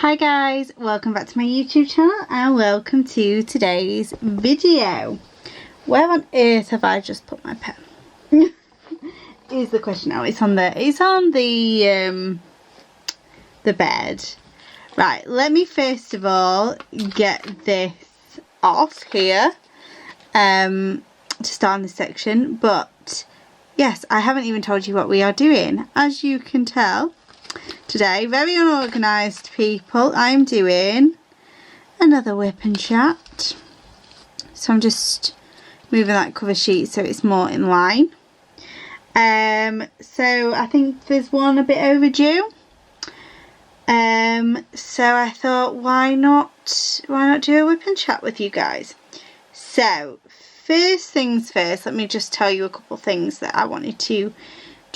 Hi guys, welcome back to my YouTube channel and welcome to today's video. Where on earth have I just put my pen? Is the question now. It's on the bed. Right, let me first of all get this off here to start on this section. But yes, I haven't even told you what we are doing. As you can tell, today, very unorganised people, I'm doing another WIP and Chat. So I'm just moving that cover sheet so it's more in line. So I think there's one a bit overdue. So I thought, why not do a WIP and Chat with you guys? So first things first, let me just tell you a couple things that I wanted to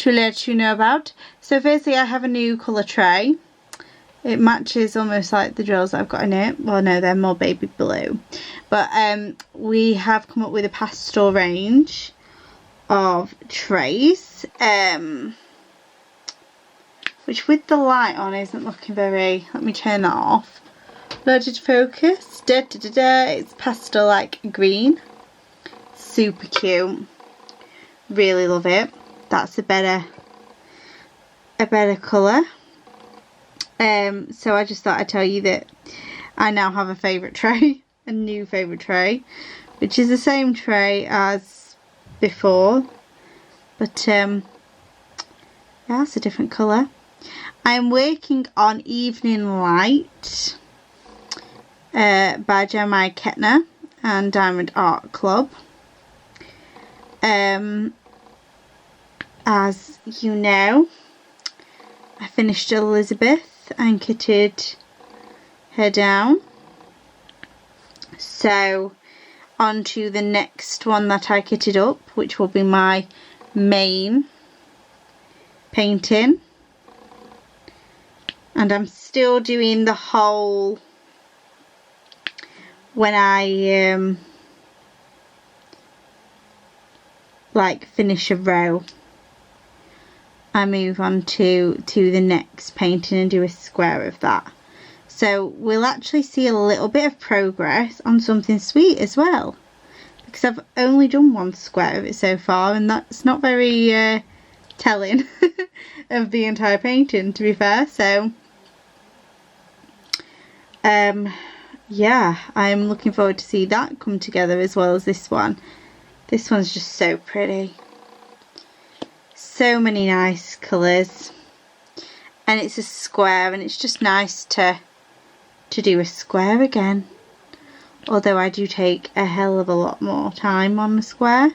let you know about. So firstly, I have a new colour tray. It matches almost like the drills that I've got in it. Well, no, they're more baby blue. But we have come up with a pastel range of trays, which with the light on isn't looking very. Let me turn that off. Loaded focus. It's pastel like green. Super cute. Really love it. That's a better colour. So I just thought I'd tell you that I now have a favourite tray, a new favourite tray, which is the same tray as before, but yeah, it's a different colour. I'm working on Evening Light by Jeremiah Ketner and Diamond Art Club. As you know, I finished Elizabeth and kitted her down. So on to the next one that I kitted up, which will be my main painting. And I'm still doing the whole, when I like finish a row, I move on to the next painting and do a square of that. So we'll actually see a little bit of progress on something sweet as well, because I've only done one square of it so far, and that's not very telling of the entire painting, to be fair. So yeah, I'm looking forward to see that come together as well as this one. This one's just so pretty. So many nice colours, and it's a square, and it's just nice to do a square again, although I do take a hell of a lot more time on the square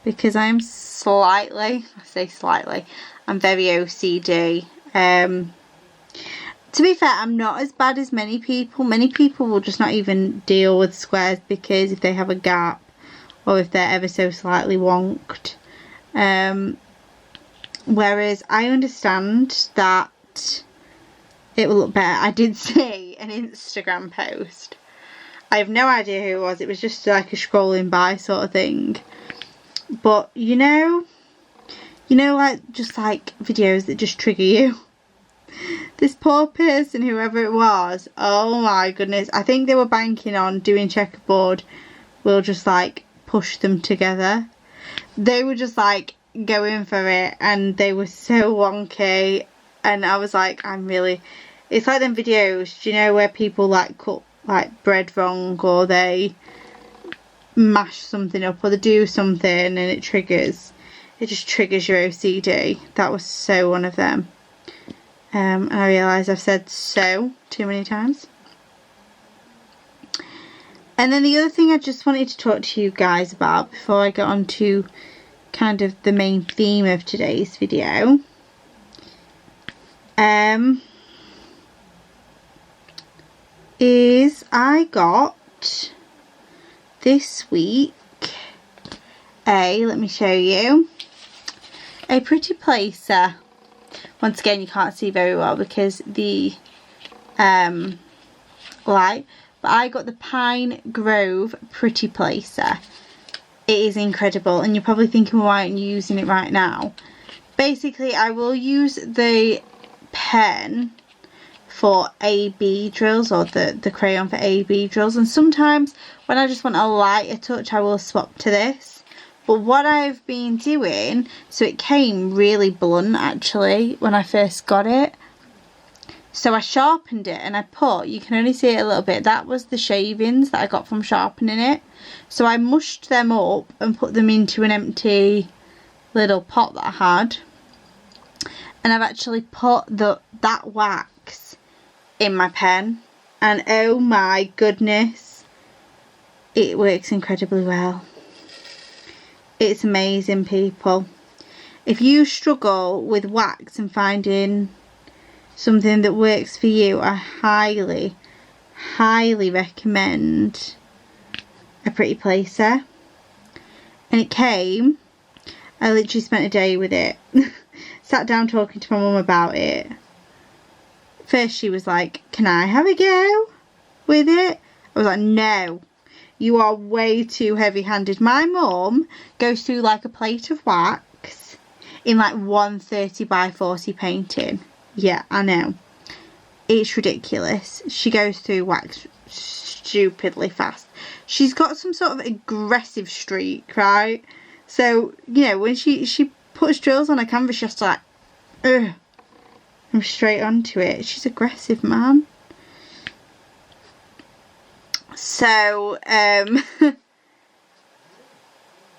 because I'm slightly, I say slightly, I'm very OCD. To be fair, I'm not as bad as many people. Many people will just not even deal with squares because if they have a gap or if they're ever so slightly wonked. Whereas I understand that it will look better. I did see an Instagram post. I have no idea who it was. It was just like a scrolling by sort of thing. But you know like just like videos that just trigger you. This poor person, whoever it was, oh my goodness. I think they were banking on doing checkerboard will just like push them together. They were just like going for it, and they were so wonky, and I was like, it's like them videos, do you know, where people like cut like bread wrong, or they mash something up, or they do something and it just triggers your OCD. That was so one of them. And I realise I've said so too many times. And then the other thing I just wanted to talk to you guys about before I get on to kind of the main theme of today's video, is I got this week let me show you, a pretty placer. Once again, you can't see very well because the light, but I got the Pine Grove Pretty Placer. It is incredible, and you're probably thinking, why aren't you using it right now? Basically, I will use the pen for AB drills, or the crayon for AB drills, and sometimes when I just want a lighter touch I will swap to this. But what I've been doing, so it came really blunt actually when I first got it, so I sharpened it and I put, you can only see it a little bit, that was the shavings that I got from sharpening it. So I mushed them up and put them into an empty little pot that I had, and I've actually put that wax in my pen, and oh my goodness, it works incredibly well. It's amazing, people. If you struggle with wax and finding something that works for you, I highly, highly recommend a Pretty Placer. And it came, I literally spent a day with it. Sat down talking to my mum about it. First she was like, can I have a go with it? I was like, no, you are way too heavy-handed. My mum goes through like a plate of wax in like 130 by 40 painting. Yeah, I know. It's ridiculous. She goes through wax stupidly fast. She's got some sort of aggressive streak, right? So, you know, when she puts drills on a canvas, she has to like, ugh, I'm straight onto it. She's aggressive, man. So,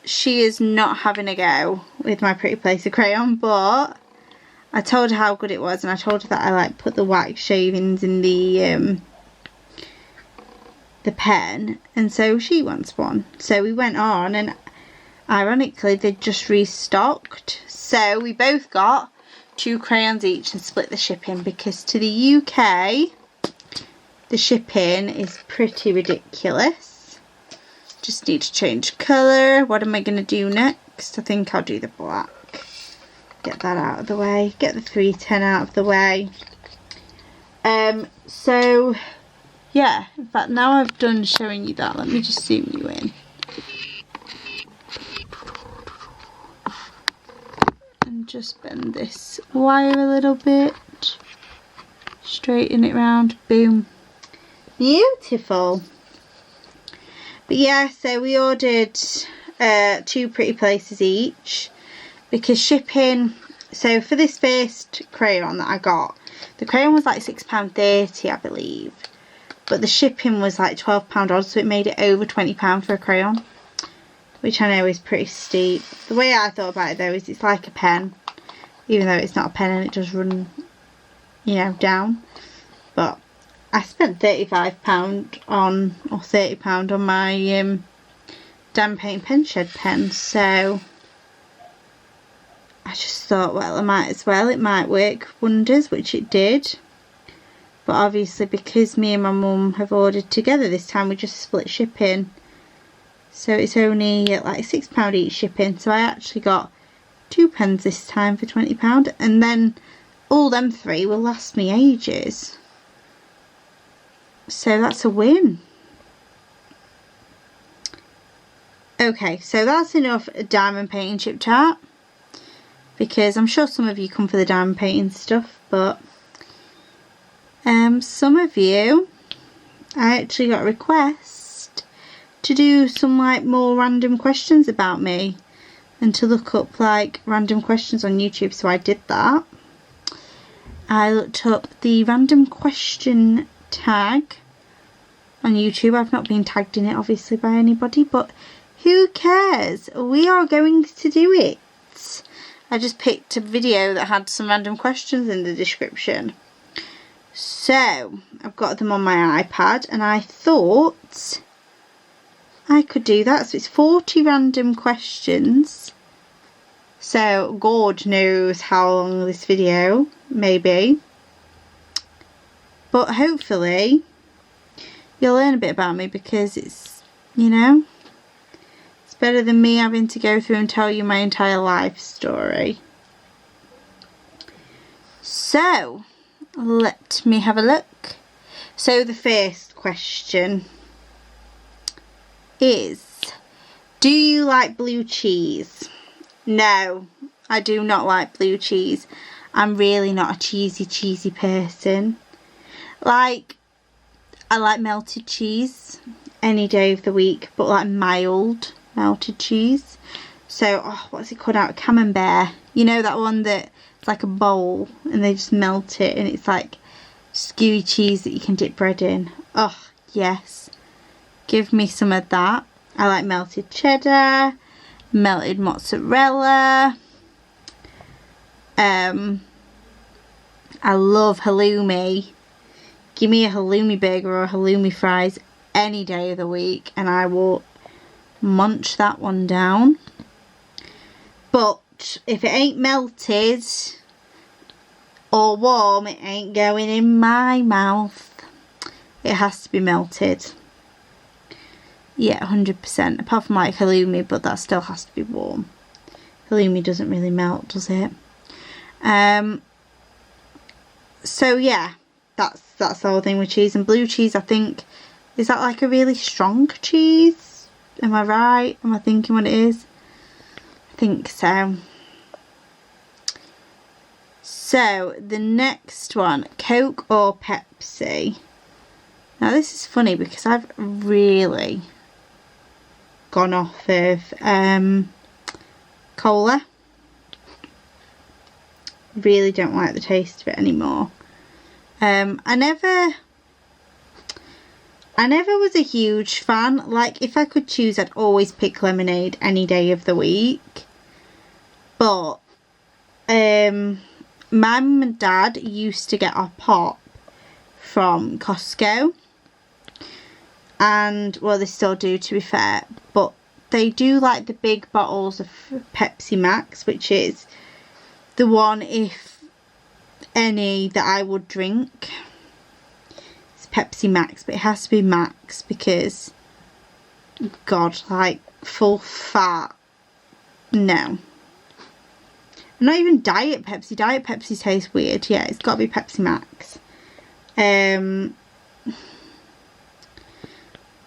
she is not having a go with my Pretty Placer crayon, but I told her how good it was, and I told her that I like put the wax shavings in the pen, and so she wants one. So we went on, and ironically they just restocked, so we both got 2 crayons each and split the shipping, because to the UK the shipping is pretty ridiculous. Just need to change colour. What am I going to do next? I think I'll do the black. Get that out of the way. Get the 310 out of the way. So yeah, in fact now I've done showing you that, let me just zoom you in. And just bend this wire a little bit. Straighten it round. Boom. Beautiful. But yeah, so we ordered 2 Pretty Places each, because shipping, so for this first crayon that I got, the crayon was like £6.30 I believe, but the shipping was like £12 odd, so it made it over £20 for a crayon, which I know is pretty steep. The way I thought about it though is it's like a pen, even though it's not a pen and it does run, you know, down. But I spent £35 on, or £30 on my Damn Paint Pen Shed pen, so I just thought, well, I might as well, it might work wonders, which it did. But obviously because me and my mum have ordered together this time, we just split shipping, so it's only like £6 each shipping. So I actually got 2 pens this time for £20, and then all them 3 will last me ages. So that's a win. Okay, so that's enough diamond painting chip chat, because I'm sure some of you come for the diamond painting stuff, but some of you, I actually got a request to do some like more random questions about me, and to look up like random questions on YouTube, so I did that. I looked up the random question tag on YouTube. I've not been tagged in it obviously by anybody, but who cares? We are going to do it. I just picked a video that had some random questions in the description, so I've got them on my iPad, and I thought I could do that. So it's 40 random questions, so God knows how long this video may be, but hopefully you'll learn a bit about me, because it's, you know, it's better than me having to go through and tell you my entire life story. So let me have a look. So the first question is, do you like blue cheese? No, I do not like blue cheese. I'm really not a cheesy person. Like, I like melted cheese any day of the week, but like mild melted cheese. So, oh, what's it called out? Camembert. You know that one that it's like a bowl and they just melt it and it's like skewy cheese that you can dip bread in. Oh, yes. Give me some of that. I like melted cheddar, melted mozzarella. I love halloumi. Give me a halloumi burger or halloumi fries any day of the week and I will munch that one down. But if it ain't melted or warm, it ain't going in my mouth. It has to be melted. Yeah, 100%. Apart from like halloumi, but that still has to be warm. Halloumi doesn't really melt, does it? So yeah, that's the whole thing with cheese. And blue cheese, I think, is that like a really strong cheese? Am I right? Am I thinking what it is? I think so. So the next one, Coke or Pepsi. Now this is funny because I've really gone off of cola. Really don't like the taste of it anymore. I never was a huge fan. Like, if I could choose, I'd always pick lemonade any day of the week. But my mum and dad used to get our pop from Costco. And, well, they still do, to be fair. But they do like the big bottles of Pepsi Max, which is the one, if any, that I would drink. It's Pepsi Max, but it has to be Max because, God, like, full fat, no. Not even Diet Pepsi. Diet Pepsi tastes weird. Yeah, it's got to be Pepsi Max.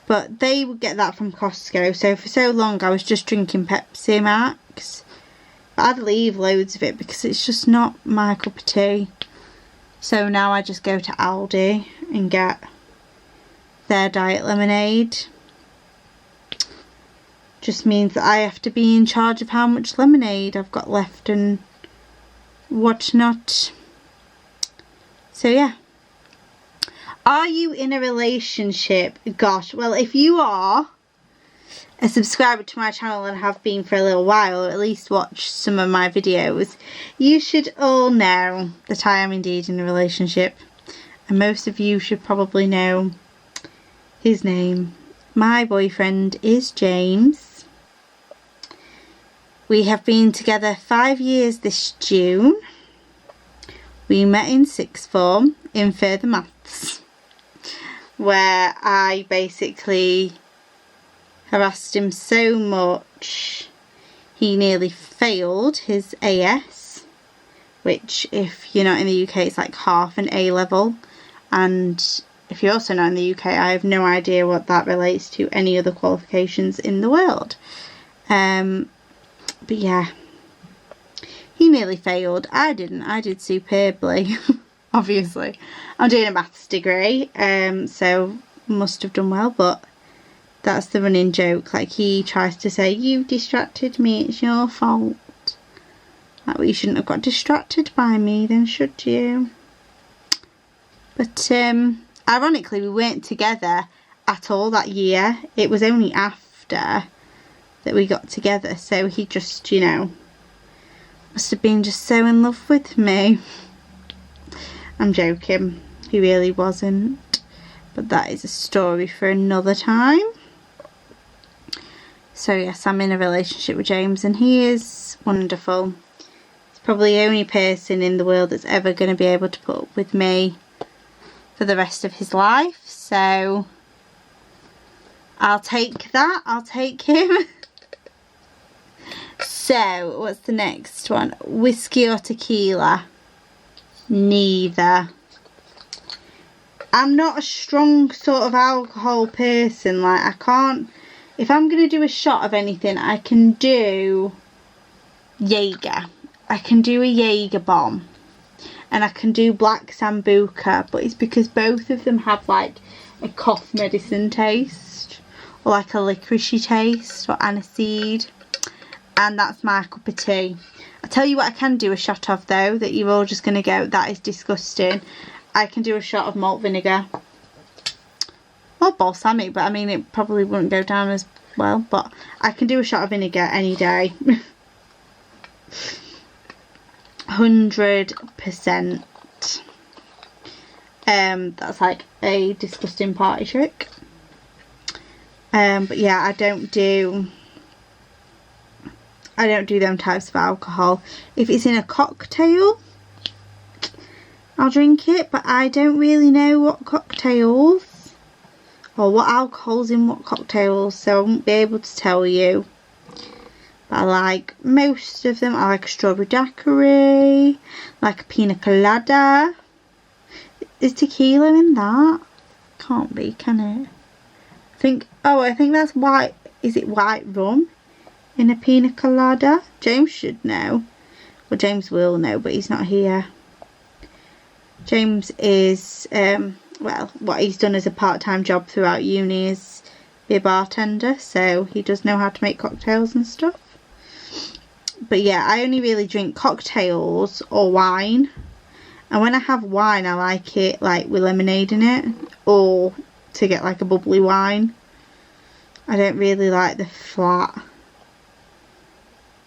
But they would get that from Costco. So for so long I was just drinking Pepsi Max. But I'd leave loads of it because it's just not my cup of tea. So now I just go to Aldi and get their diet lemonade. Just means that I have to be in charge of how much lemonade I've got left and whatnot. So yeah. Are you in a relationship? Gosh, well, if you are a subscriber to my channel and have been for a little while, or at least watch some of my videos, you should all know that I am indeed in a relationship. And most of you should probably know his name. My boyfriend is James. We have been together 5 years this June. We met in sixth form in further maths, where I basically harassed him so much he nearly failed his AS, which, if you're not in the UK, it's like half an A level. And if you're also not in the UK, I have no idea what that relates to any other qualifications in the world. But yeah, he nearly failed. I didn't. I did superbly. Obviously, I'm doing a maths degree, so must have done well, but that's the running joke. Like, he tries to say, you distracted me, it's your fault. Like, well, you shouldn't have got distracted by me then, should you? But ironically, we weren't together at all that year. It was only after that we got together, so he just, you know, must have been just so in love with me. I'm joking, he really wasn't, but that is a story for another time. So yes, I'm in a relationship with James and he is wonderful. He's probably the only person in the world that's ever going to be able to put up with me for the rest of his life, so I'll take that, I'll take him. So, what's the next one? Whiskey or tequila? Neither. I'm not a strong sort of alcohol person. Like, I can't, if I'm going to do a shot of anything, I can do Jaeger. I can do a Jaeger bomb. and I can do black sambuca, but it's because both of them have like a cough medicine taste, or like a licoricey taste, or aniseed, and that's my cup of tea. I tell you what I can do a shot of though, that you're all just going to go, that is disgusting. I can do a shot of malt vinegar. Or balsamic, but I mean it probably wouldn't go down as well, but I can do a shot of vinegar any day. 100%. That's like a disgusting party trick. But yeah, I don't do them types of alcohol. If it's in a cocktail, I'll drink it, but I don't really know what cocktails or what alcohol's in what cocktails, so I won't be able to tell you. But I like most of them. I like a strawberry daiquiri, like a pina colada. Is tequila in that? Can't be, can it? I think that's white. Is it white rum in a pina colada? James should know. Well, James will know, but he's not here. James is, well, what he's done as a part-time job throughout uni is be a bartender, so he does know how to make cocktails and stuff. But yeah, I only really drink cocktails or wine, and when I have wine I like it like with lemonade in it, or to get like a bubbly wine. I don't really like the flat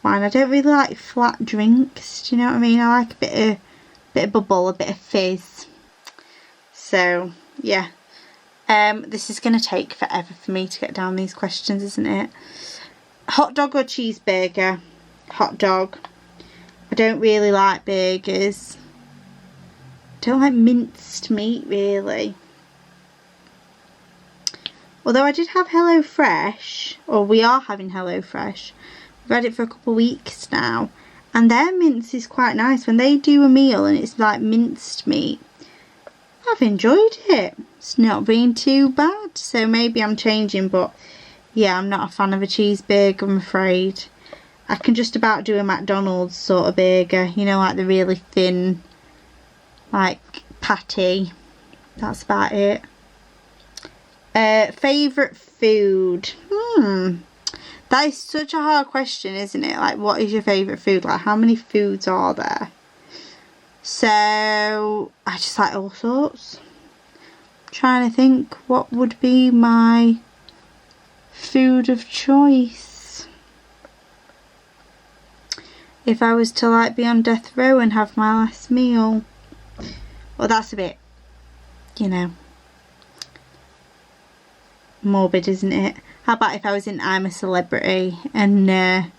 wine. I don't really like flat drinks, do you know what I mean? I like a bit of bubble, a bit of fizz. So yeah, this is going to take forever for me to get down these questions, isn't it? Hot dog or cheeseburger? Hot dog. I don't really like burgers. I don't like minced meat really. Although I did have HelloFresh, or we are having HelloFresh. We've had it for a couple of weeks now, and their mince is quite nice. When they do a meal and it's like minced meat, I've enjoyed it. It's not been too bad, so maybe I'm changing, but yeah, I'm not a fan of a cheeseburger, I'm afraid. I can just about do a McDonald's sort of burger, you know, like the really thin, like, patty. That's about it. Favourite food? That is such a hard question, isn't it? Like, what is your favourite food? Like, how many foods are there? So, I just like all sorts. I'm trying to think what would be my food of choice if I was to like be on death row and have my last meal. Well, that's a bit, you know, morbid, isn't it? How about if I was in I'm a Celebrity and I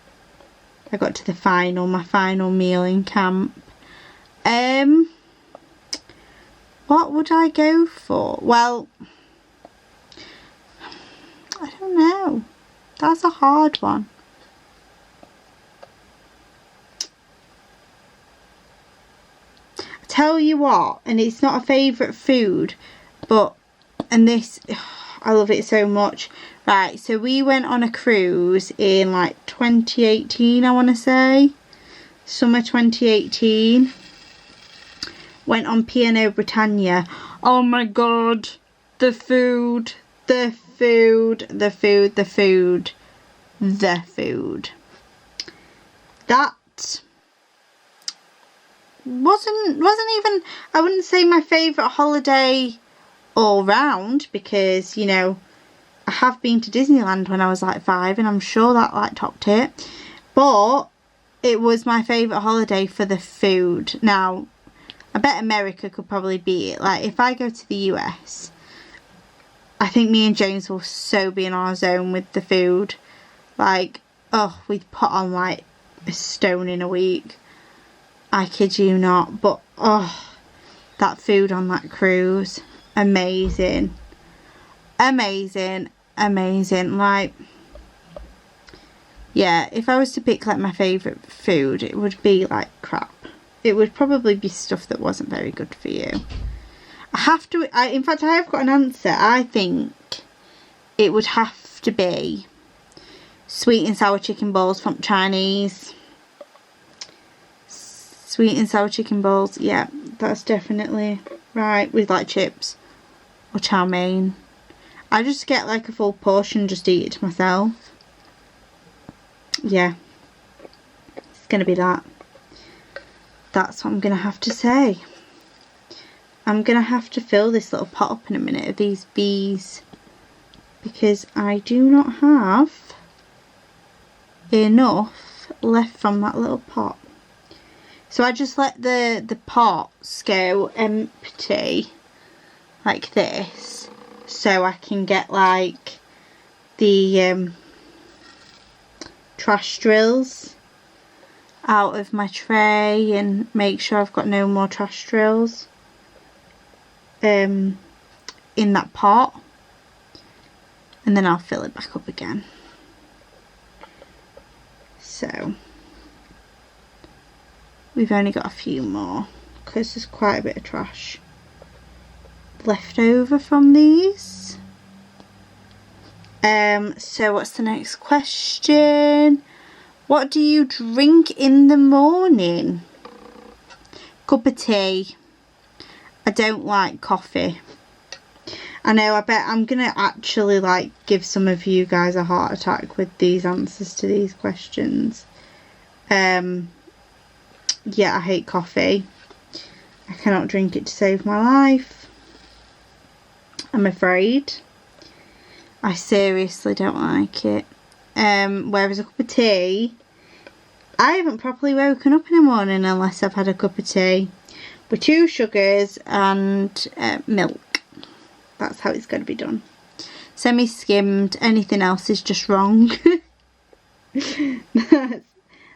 got to my final meal in camp? What would I go for? Well, I don't know. That's a hard one. I tell you what, and it's not a favourite food, but, and this, I love it so much. Right, so we went on a cruise in like 2018, I want to say. Summer 2018. Went on P&O Britannia. Oh my god. The food. The food. The food. The food. The food. That wasn't even, I wouldn't say my favourite holiday all round, because, you know, I have been to Disneyland when I was like 5 and I'm sure that like topped it, but it was my favourite holiday for the food. Now I bet America could probably beat it. Like, if I go to the US, I think me and James will so be in our zone with the food. Like, oh, we'd put on like a stone in a week. I kid you not. But oh, that food on that cruise, amazing. Amazing. Amazing. Like, yeah, if I was to pick like my favourite food, it would be like crap. It would probably be stuff that wasn't very good for you. In fact, I have got an answer. I think it would have to be sweet and sour chicken balls from Chinese. Sweet and sour chicken balls, yeah. that's definitely right with like chips or chow mein. I just get like a full portion, just eat it to myself. Yeah, it's gonna be that. That's what I'm gonna have to say. I'm gonna have to fill this little pot up in a minute of these bees because I do not have enough left from that little pot. So I just let the pots go empty like this so I can get like the trash drills out of my tray and make sure I've got no more trash drills in that pot, and then I'll fill it back up again. So we've only got a few more because there's quite a bit of trash left over from these. So what's the next question? What do you drink in the morning? Cup of tea. I don't like coffee. I know, I bet I'm gonna actually like give some of you guys a heart attack with these answers to these questions. Yeah, I hate coffee. I cannot drink it to save my life, I'm afraid. I seriously don't like it. Whereas a cup of tea, I haven't properly woken up in the morning unless I've had a cup of tea with 2 sugars and milk. That's how it's got to be done. Semi-skimmed, anything else is just wrong.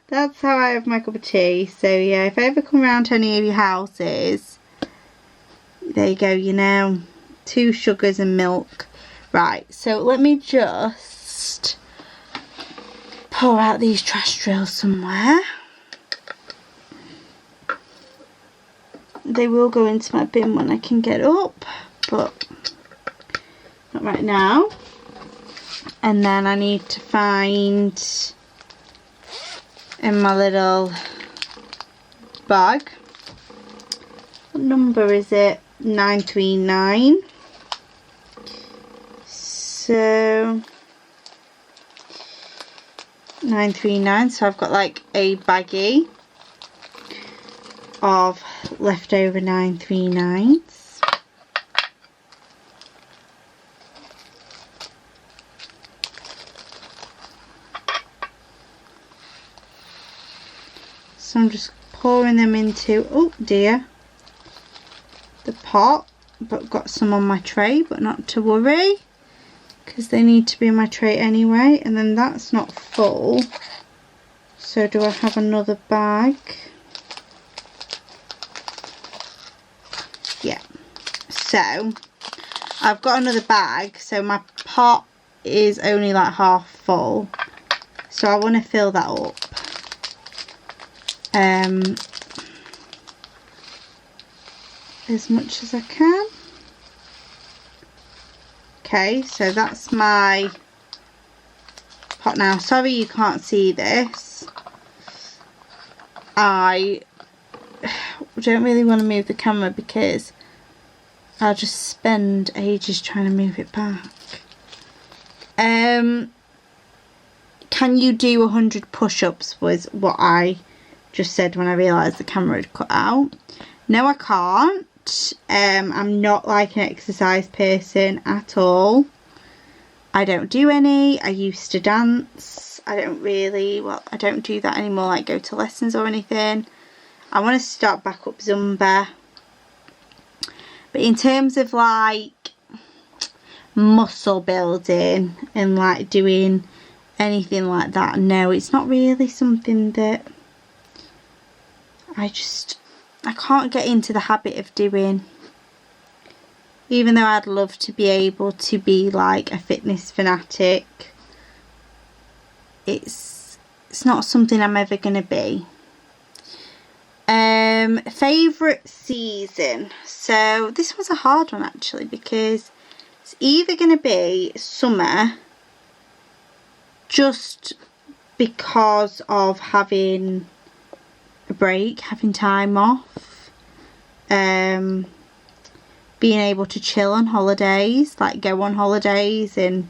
That's how I have my cup of tea. So yeah, if I ever come round to any of your houses, there you go, you know, 2 sugars and milk. Right, so let me just pour out these trash drills somewhere. They will go into my bin when I can get up, but not right now. And then I need to find in my little bag, what number is it? 939. So 939, so I've got like a baggie of leftover 939s. So I'm just pouring them into, oh dear, the pot, but got some on my tray, but not to worry because they need to be in my tray anyway. And then that's not full, so do I have another bag? Yeah, so I've got another bag, so my pot is only like half full, so I want to fill that up. As much as I can. Okay, so that's my pot now. Sorry you can't see this. I don't really want to move the camera because I'll just spend ages trying to move it back. Can you do 100 push-ups was what I just said when I realised the camera had cut out. No, I can't. I'm not like an exercise person at all. I don't do any. I used to dance. I don't do that anymore, like go to lessons or anything. I want to start back up Zumba. But in terms of like muscle building and like doing anything like that, no, it's not really something that I can't get into the habit of doing. Even though I'd love to be able to be like a fitness fanatic, it's not something I'm ever going to be. Favourite season. So this was a hard one actually, because it's either going to be summer, just because of having a break, having time off, being able to chill on holidays, like go on holidays. And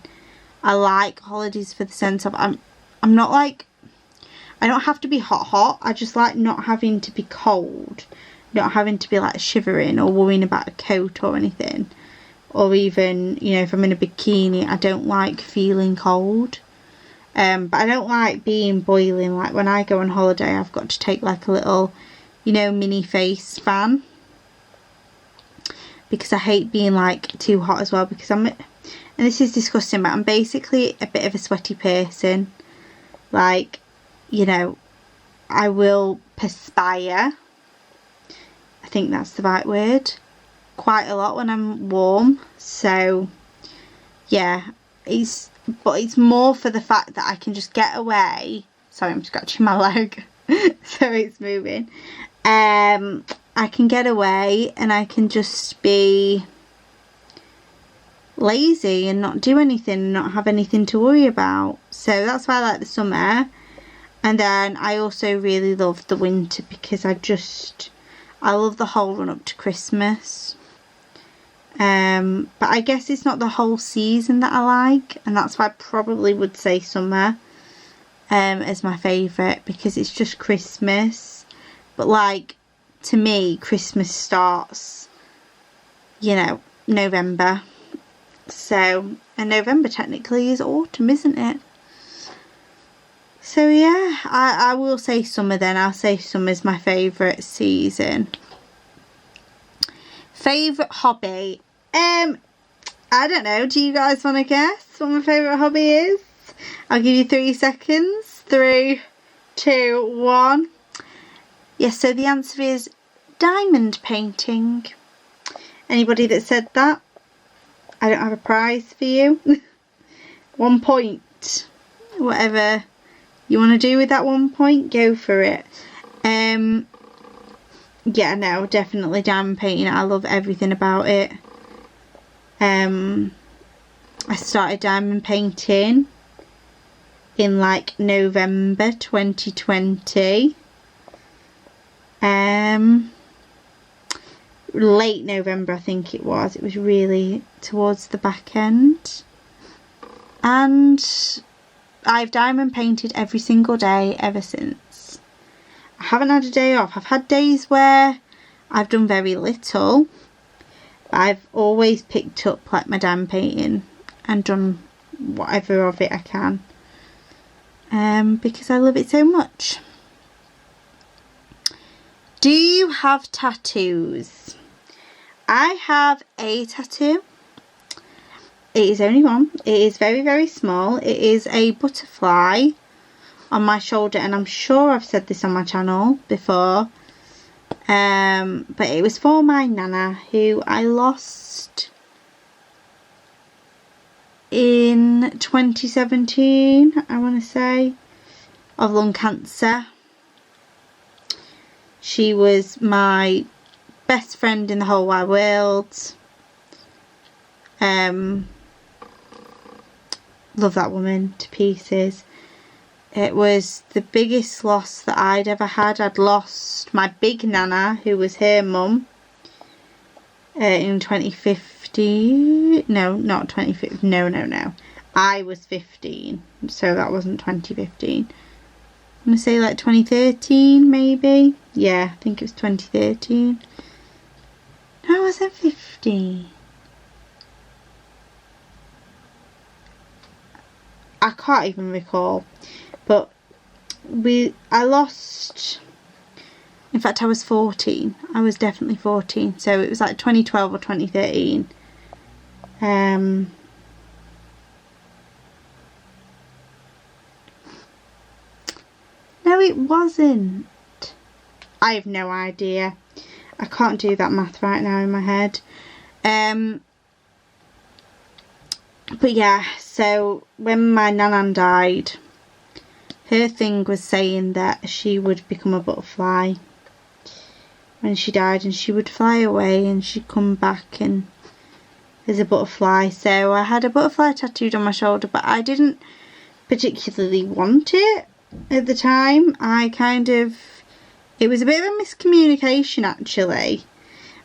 I like holidays for the sense of I'm not like, I don't have to be hot. I just like not having to be cold, not having to be like shivering or worrying about a coat or anything. Or even, you know, if I'm in a bikini, I don't like feeling cold. But I don't like being boiling. Like when I go on holiday, I've got to take like a little, you know, mini face fan. Because I hate being like too hot as well. Because and this is disgusting, but I'm basically a bit of a sweaty person. Like, you know, I will perspire. I think that's the right word. Quite a lot when I'm warm. So yeah, but it's more for the fact that I can just get away. Sorry, I'm scratching my leg. So it's moving. I can get away and I can just be lazy and not do anything and not have anything to worry about. So that's why I like the summer. And then I also really love the winter because I love the whole run up to Christmas. But I guess it's not the whole season that I like, and that's why I probably would say summer as my favourite, because it's just Christmas. But like, to me, Christmas starts, you know, November. So, and November technically is autumn, isn't it? So yeah, I will say summer then. I'll say summer's my favourite season. Favourite hobby? I don't know. Do you guys want to guess what my favourite hobby is? I'll give you 3 seconds. 3, 2, 1. Yes, so the answer is diamond painting. Anybody that said that, I don't have a prize for you. 1 point. Whatever you want to do with that 1 point, go for it. Yeah, no, definitely diamond painting. I love everything about it. I started diamond painting in like November 2020. Late November I think it was. It was really towards the back end. And I've diamond painted every single day ever since. I haven't had a day off. I've had days where I've done very little. But I've always picked up like my diamond painting and done whatever of it I can. Because I love it so much. Do you have tattoos? I have a tattoo. It is only one. It is very, very small. It is a butterfly on my shoulder, and I'm sure I've said this on my channel before. But it was for my nana, who I lost in 2017, I want to say, of lung cancer. She was my best friend in the whole wide world. Love that woman to pieces. It was the biggest loss that I'd ever had. I'd lost my big nana, who was her mum, in 2015. No, not 2015. No. I was 15, so that wasn't 2015. I'm going to say like 2013 maybe. Yeah, I think it was 2013. No, I wasn't 15. I can't even recall. But I lost, in fact I was 14. I was definitely 14. So it was like 2012 or 2013. No, it wasn't. I have no idea. I can't do that math right now in my head. But yeah, so when my nanan died, her thing was saying that she would become a butterfly when she died, and she would fly away and she'd come back and as a butterfly. So I had a butterfly tattooed on my shoulder, but I didn't particularly want it at the time. It was a bit of a miscommunication actually.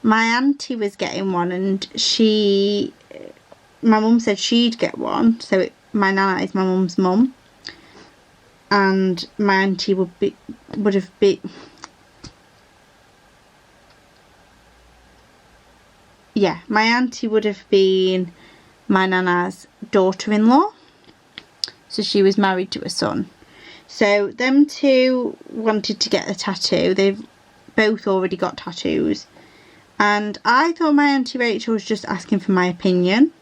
my auntie was getting one, and my mum said she'd get one. So my nana is my mum's mum, and my auntie would have been. Yeah, my auntie would have been my nana's daughter-in-law. So she was married to a son. So them two wanted to get a tattoo. They've both already got tattoos. And I thought my Auntie Rachel was just asking for my opinion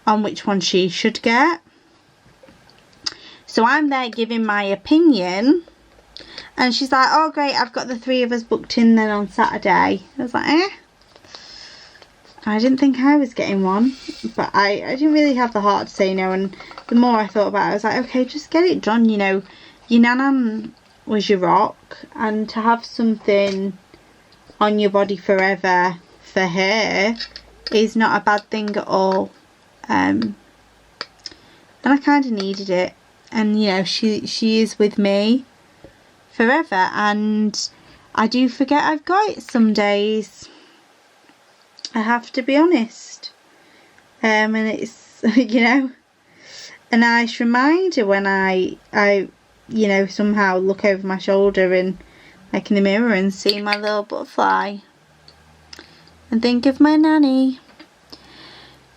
on which one she should get. So I'm there giving my opinion. And she's like, oh great, I've got the 3 of us booked in then on Saturday. I was like, I didn't think I was getting one. But I didn't really have the heart to say no. And the more I thought about it, I was like, okay, just get it done. You know, your Nanan was your rock. And to have something on your body forever for her is not a bad thing at all. And I kind of needed it. And, you know, she is with me forever. And I do forget I've got it some days. I have to be honest. And it's, you know, a nice reminder when I you know, somehow look over my shoulder and like in the mirror and see my little butterfly and think of my nanny.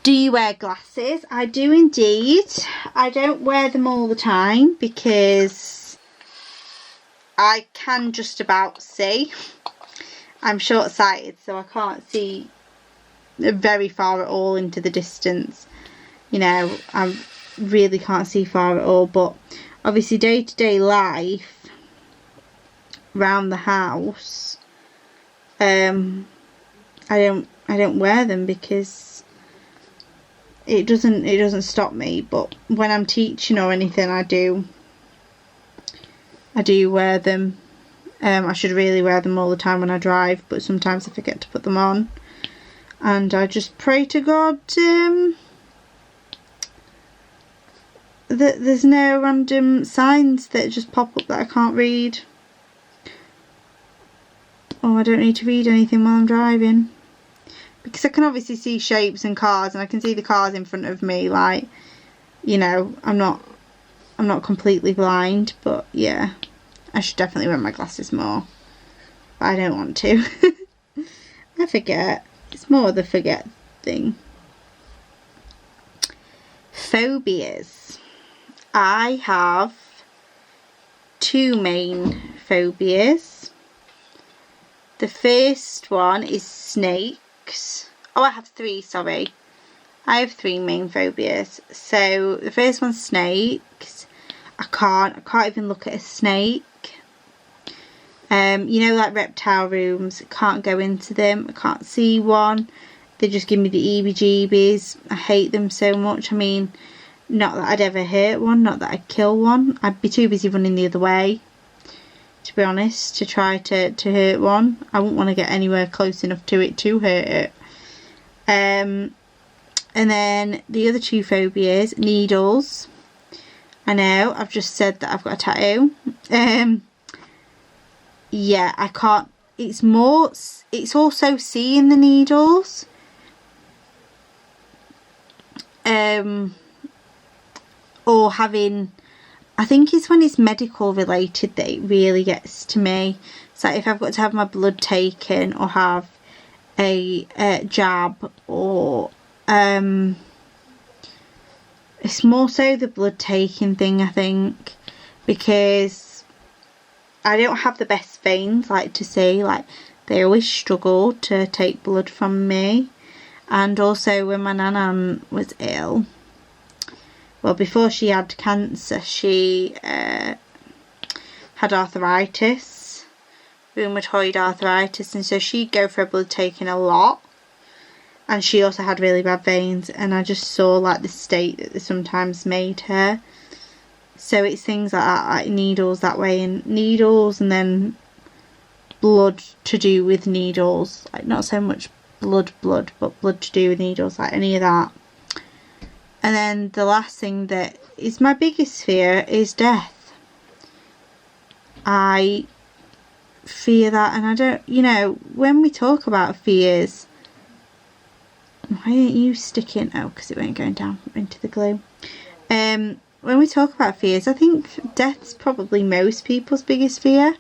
Do you wear glasses? I do indeed. I don't wear them all the time because I can just about see. I'm short-sighted, so I can't see very far at all into the distance. You know, I really can't see far at all, but obviously day-to-day life around the house, I don't wear them because it doesn't stop me. But when I'm teaching or anything, I do wear them. I should really wear them all the time when I drive, but sometimes I forget to put them on. And I just pray to God that there's no random signs that just pop up that I can't read. Or I don't need to read anything while I'm driving. Because I can obviously see shapes and cars, and I can see the cars in front of me, like, you know, I'm not completely blind, but yeah, I should definitely wear my glasses more. But I don't want to. I forget. It's more the forget thing. Phobias. I have 2 main phobias. The first one is snakes. Oh, I have 3, sorry. I have 3 main phobias. So the first one's snakes. I can't even look at a snake. You know, like reptile rooms, can't go into them. I can't see one. They just give me the heebie-jeebies. I hate them so much. I mean, not that I'd ever hurt one, not that I'd kill one. I'd be too busy running the other way, to be honest, to try to hurt one. I wouldn't want to get anywhere close enough to it to hurt it. And then the other 2 phobias, needles. I know, I've just said that I've got a tattoo. Yeah, I can't. It's also seeing the needles. Or having, I think it's when it's medical related that it really gets to me. So if I've got to have my blood taken or have a jab, or it's more so the blood taking thing, I think, because I don't have the best veins, like, to see, like, they always struggle to take blood from me. And also when my nanan was ill, well, before she had cancer, she had arthritis, rheumatoid arthritis, and so she'd go for a blood taking a lot. And she also had really bad veins, and I just saw, like, the state that they sometimes made her. So it's things like that, like needles that way, and needles, and then blood to do with needles, like not so much blood, but blood to do with needles, like any of that. And then the last thing that is my biggest fear is death. I fear that, and I don't, you know, when we talk about fears, why aren't you sticking, oh, because it won't go down into the glue. When we talk about fears, I think death's probably most people's biggest fear,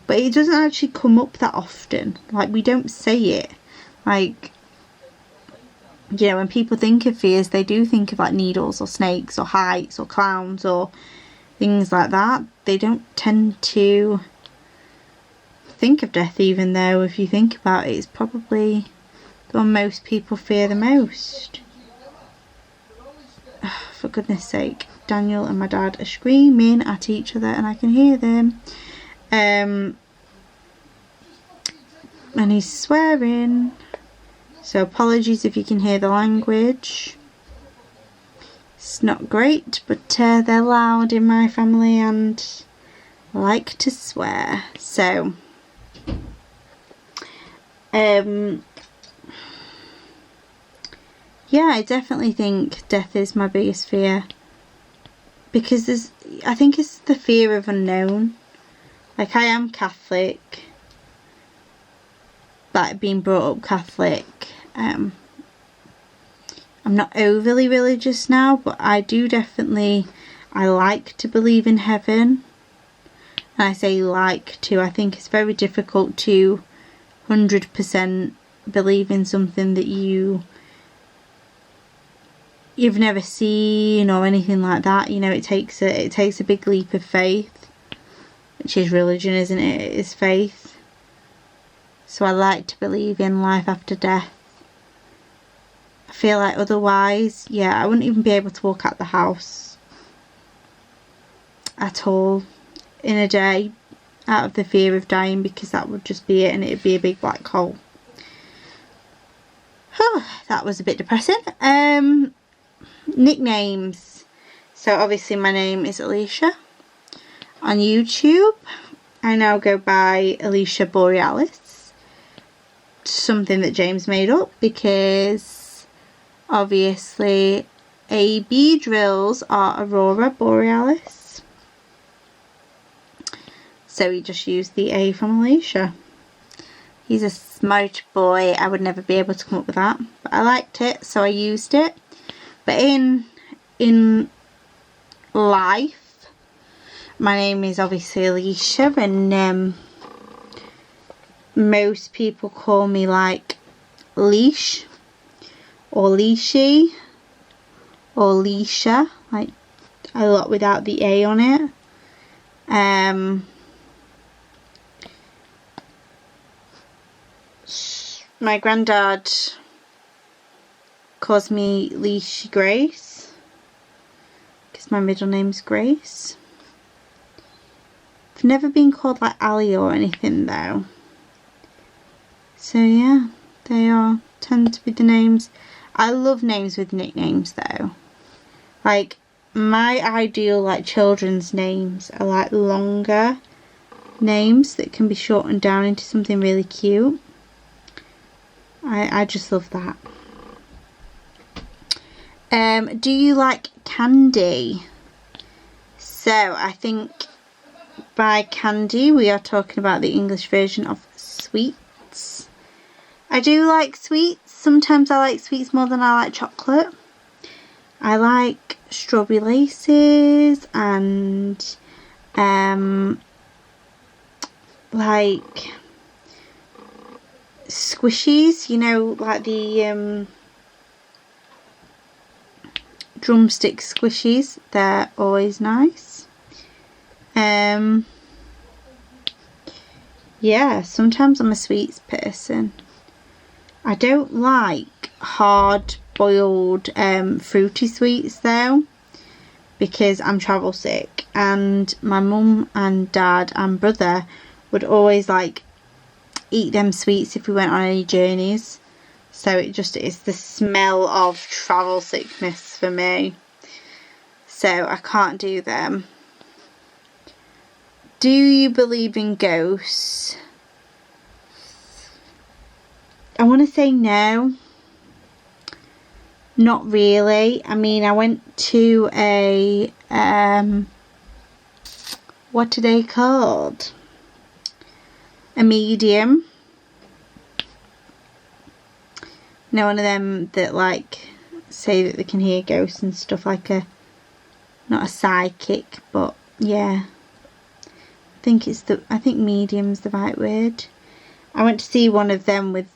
but it doesn't actually come up that often. Like, we don't say it. Like, you know, when people think of fears, they do think of like needles or snakes or heights or clowns or things like that. They don't tend to think of death, even though if you think about it, it's probably the one most people fear the most. Oh, for goodness sake, Daniel and my dad are screaming at each other and I can hear them. And he's swearing, so apologies if you can hear the language. It's not great, but they're loud in my family and like to swear. So yeah, I definitely think death is my biggest fear, because I think it's the fear of unknown. Like, I am Catholic, like being brought up Catholic. I'm not overly religious now, but I do definitely, I like to believe in heaven. And I say like to, I think it's very difficult to 100% believe in something that you've never seen or anything like that. You know, it takes a big leap of faith, which is religion, isn't it? It is faith. So I like to believe in life after death. I feel like otherwise, yeah, I wouldn't even be able to walk out the house at all in a day out of the fear of dying, because that would just be it, and it'd be a big black hole. That was a bit depressing. Nicknames. So obviously my name is Alicia. On YouTube, I now go by Alicia Borealis. Something that James made up, because obviously AB drills are Aurora Borealis. So he just used the A from Alicia. He's a smart boy. I would never be able to come up with that, but I liked it, so I used it. But in life, my name is obviously Alicia, and most people call me like Leash or Leashy or Leisha, like a lot without the A on it. My granddad calls me Leash Grace, because my middle name's Grace. I've never been called like Ali or anything though. So yeah, they tend to be the names. I love names with nicknames though. Like, my ideal like children's names are like longer names that can be shortened down into something really cute. I just love that. Do you like candy? So I think by candy we are talking about the English version of sweets. I do like sweets. Sometimes I like sweets more than I like chocolate. I like strawberry laces and like squishies, you know, like the drumstick squishies. They're always nice. Yeah, sometimes I'm a sweets person. I don't like hard boiled fruity sweets though, because I'm travel sick, and my mum and dad and brother would always like eat them sweets if we went on any journeys. So it just is the smell of travel sickness for me, so I can't do them. Do you believe in ghosts? I want to say no. Not really. I mean, I went to a what are they called? a medium. You know, one of them that like say that they can hear ghosts and stuff, like a, not a psychic, but yeah. I think medium's the right word. I went to see one of them with,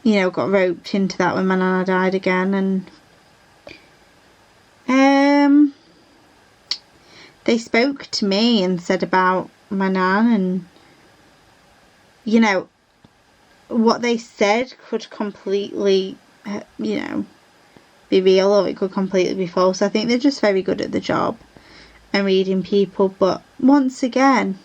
you know, got roped into that when my nana died again, and they spoke to me and said about my nan, and you know, what they said could completely, you know, be real, or it could completely be false. I think they're just very good at the job and reading people. But once again,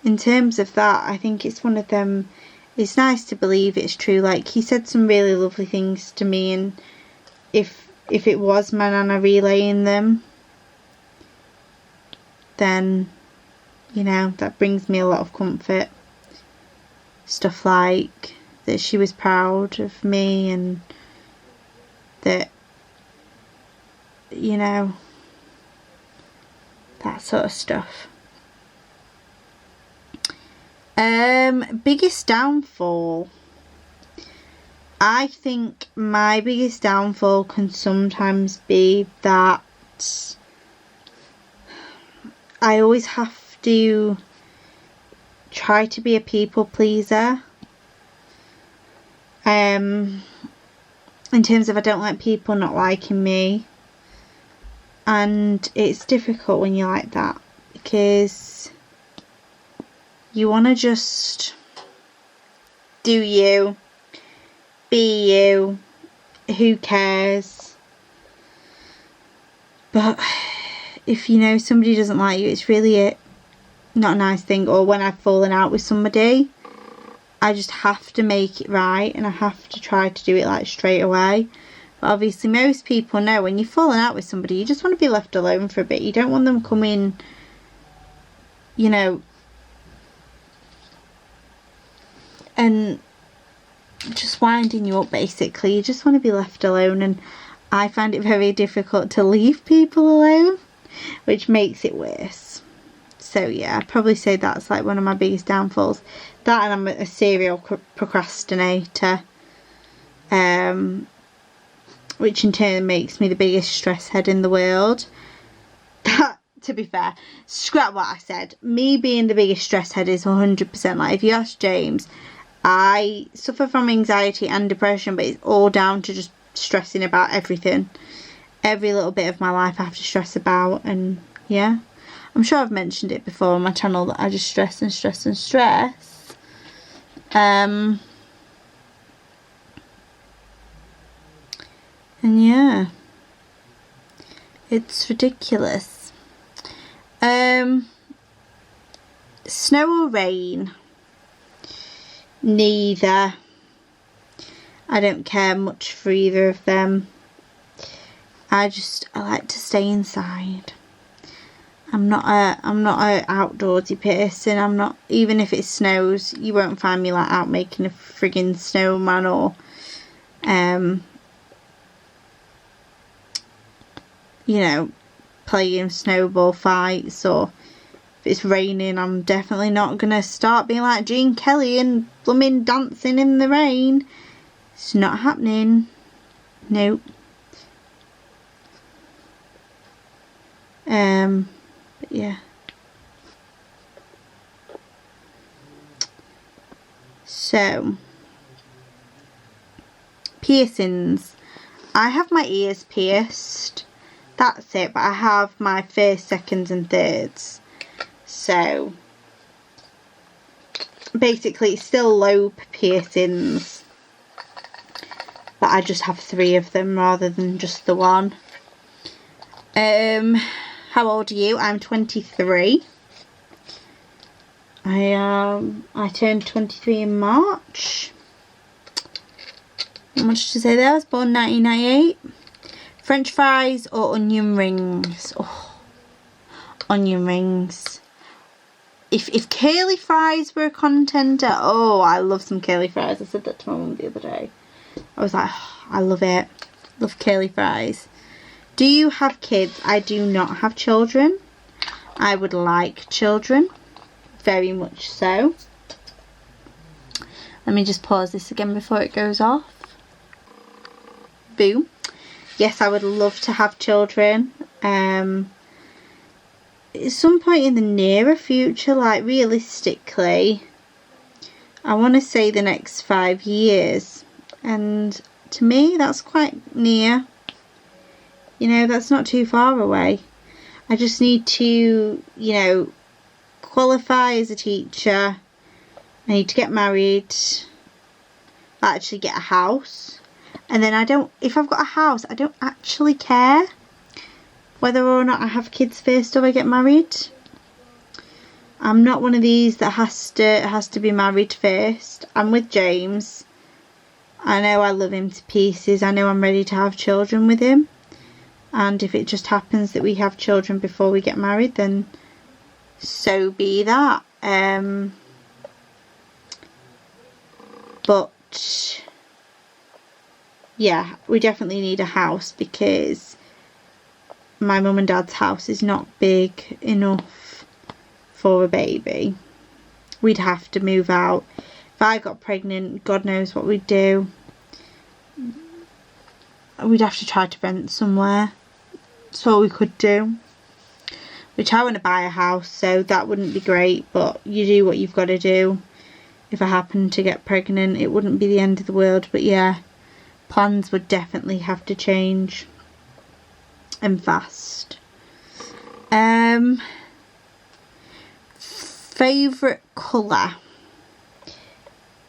in terms of that, I think it's one of them, it's nice to believe it's true. Like, he said some really lovely things to me, and if it was my nana relaying them, then, you know, that brings me a lot of comfort. Stuff like that she was proud of me, and that, you know, that sort of stuff. Biggest downfall. I think my biggest downfall can sometimes be that I always have to try to be a people pleaser. In terms of, I don't like people not liking me, and it's difficult when you're like that, because you want to just do you, be you, who cares? But if you know somebody doesn't like you, it's really not a nice thing. Or when I've fallen out with somebody, I just have to make it right, and I have to try to do it like straight away. But obviously most people know when you've fallen out with somebody, you just want to be left alone for a bit. You don't want them coming, you know, and just winding you up basically. You just want to be left alone, and I find it very difficult to leave people alone, which makes it worse. So yeah, I'd probably say that's like one of my biggest downfalls. That, and I'm a serial procrastinator, which in turn makes me the biggest stress head in the world. That, to be fair, scrap what I said. Me being the biggest stress head is 100%. Like, if you ask James, I suffer from anxiety and depression, but it's all down to just stressing about everything. Every little bit of my life I have to stress about, and yeah. I'm sure I've mentioned it before on my channel that I just stress and stress and stress. And yeah, it's ridiculous. Snow or rain? Neither. I don't care much for either of them. I like to stay inside. I'm not a outdoorsy person. I'm not, even if it snows, you won't find me like out making a friggin' snowman, or you know, playing snowball fights. Or if it's raining, I'm definitely not gonna start being like Gene Kelly and blooming dancing in the rain. It's not happening. Nope. But yeah. So, piercings. I have my ears pierced. That's it. But I have my first, seconds and thirds. So, basically it's still lobe piercings. But I just have 3 of them rather than just the one. How old are you? I'm 23. I turned 23 in March. Not much to say there. I was born 1998. French fries or onion rings? Oh, onion rings. If curly fries were a contender, oh, I love some curly fries. I said that to my mum the other day. I was like, oh, I love it. Love curly fries. Do you have kids? I do not have children. I would like children. Very much so. Let me just pause this again before it goes off. Boom. Yes, I would love to have children. At some point in the nearer future, like realistically, I want to say the next 5 years. And to me, that's quite near. You know, that's not too far away. I just need to, you know, qualify as a teacher. I need to get married. Actually get a house. And then if I've got a house, I don't actually care whether or not I have kids first or I get married. I'm not one of these that has to be married first. I'm with James. I know I love him to pieces. I know I'm ready to have children with him. And if it just happens that we have children before we get married, then so be that. But yeah, we definitely need a house because my mum and dad's house is not big enough for a baby. We'd have to move out. If I got pregnant, God knows what we'd do. We'd have to try to rent somewhere. That's all we could do. Which I want to buy a house, so that wouldn't be great, but you do what you've got to do. If I happen to get pregnant, it wouldn't be the end of the world, but yeah, plans would definitely have to change. And fast. Favourite colour.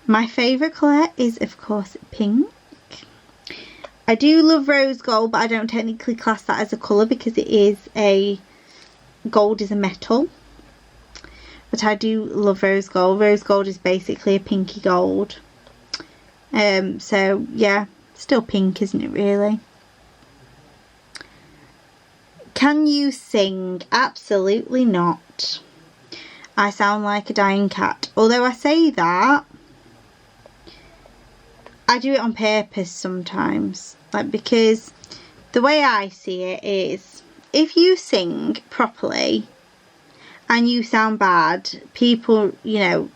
My favourite colour is, of course, pink. I do love rose gold, but I don't technically class that as a colour because it is gold is a metal. But I do love rose gold. Rose gold is basically a pinky gold. So yeah, still pink, isn't it really? Can you sing? Absolutely not. I sound like a dying cat. Although I say that, I do it on purpose sometimes. Like, because the way I see it is, if you sing properly and you sound bad, people, you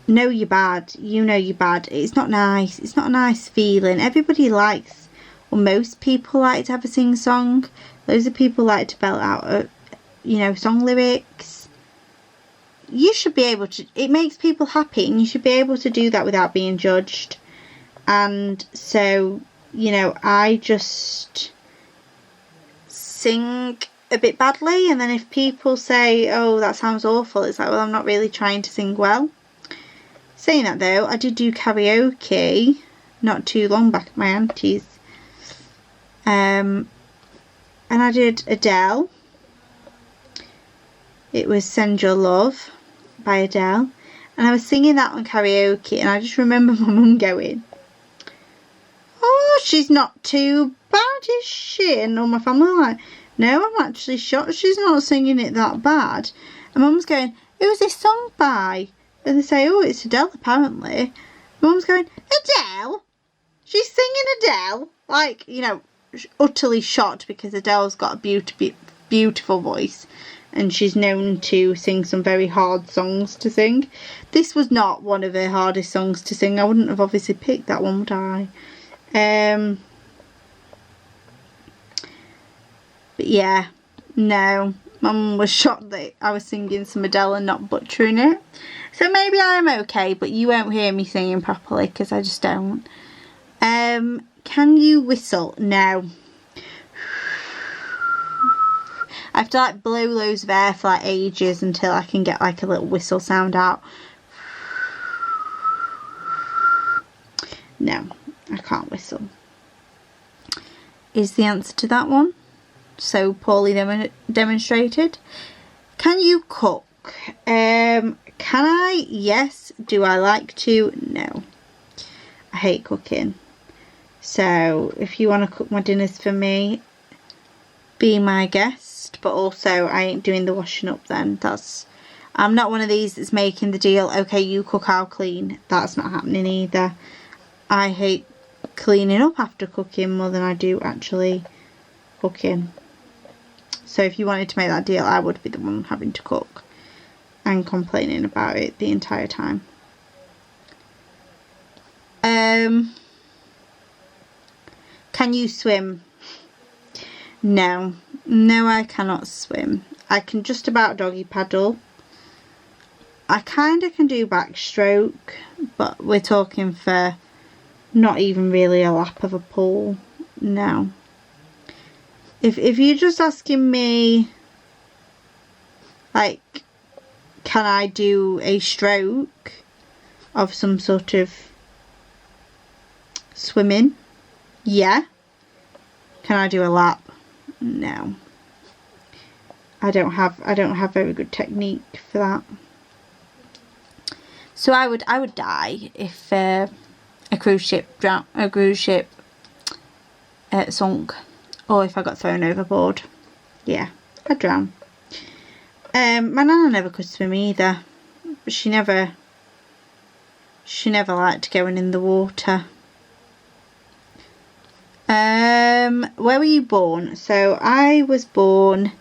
know you're bad. You know you're bad. It's not nice. It's not a nice feeling. Everybody likes, or most people like to have a sing song. Loads of people like to belt out, song lyrics. You should be able to, it makes people happy, and you should be able to do that without being judged. And so, I just sing a bit badly, and then if people say, oh, that sounds awful, it's like, well, I'm not really trying to sing well. Saying that though, I did do karaoke not too long back at my auntie's, and I did Adele. It was Send Your Love by Adele, and I was singing that on karaoke, and I just remember my mum going, oh, she's not too bad, is she? And all my family were like, no, I'm actually shocked she's not singing it that bad. And Mum's going, who's this song by? And they say, oh, it's Adele apparently. Mum's going, Adele? She's singing Adele? Like, utterly shocked, because Adele's got a beautiful voice, and she's known to sing some very hard songs to sing. This was not one of her hardest songs to sing. I wouldn't have obviously picked that one, would I? But yeah, no, Mum was shocked that I was singing some Adele and not butchering it. So maybe I am okay, but you won't hear me singing properly because I just don't. Can you whistle? No. I have to blow loads of air for ages until I can get a little whistle sound out. No, I can't whistle. Is the answer to that one. So poorly demonstrated. Can you cook? Can I? Yes. Do I like to? No. I hate cooking. So if you want to cook my dinners for me, be my guest. But also, I ain't doing the washing up then. I'm not one of these that's making the deal, okay, you cook, I'll clean. That's not happening either. I hate cleaning up after cooking more than I do actually cooking. So if you wanted to make that deal, I would be the one having to cook and complaining about it the entire time. Can you swim? No. No, I cannot swim. I can just about doggy paddle. I kind of can do backstroke, but we're talking for not even really a lap of a pool. No. If you're just asking me, like, can I do a stroke of some sort of swimming? Yeah. Can I do a lap? No. I don't have very good technique for that. So I would die if a cruise ship sunk, or if I got thrown overboard. Yeah, I'd drown. My nana never could swim either, but she never liked going in the water. Where were you born? So I was born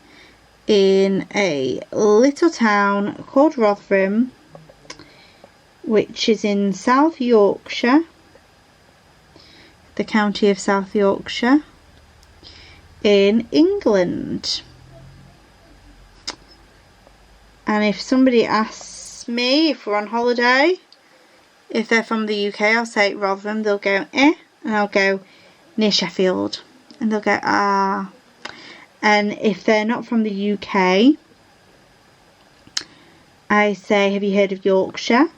in a little town called Rotherham, which is in South Yorkshire, the county of South Yorkshire, in England. And if somebody asks me if we're on holiday, if they're from the UK, I'll say Rotherham. They'll go, and I'll go, near Sheffield. And they'll go, ah. And if they're not from the UK, I say, have you heard of Yorkshire?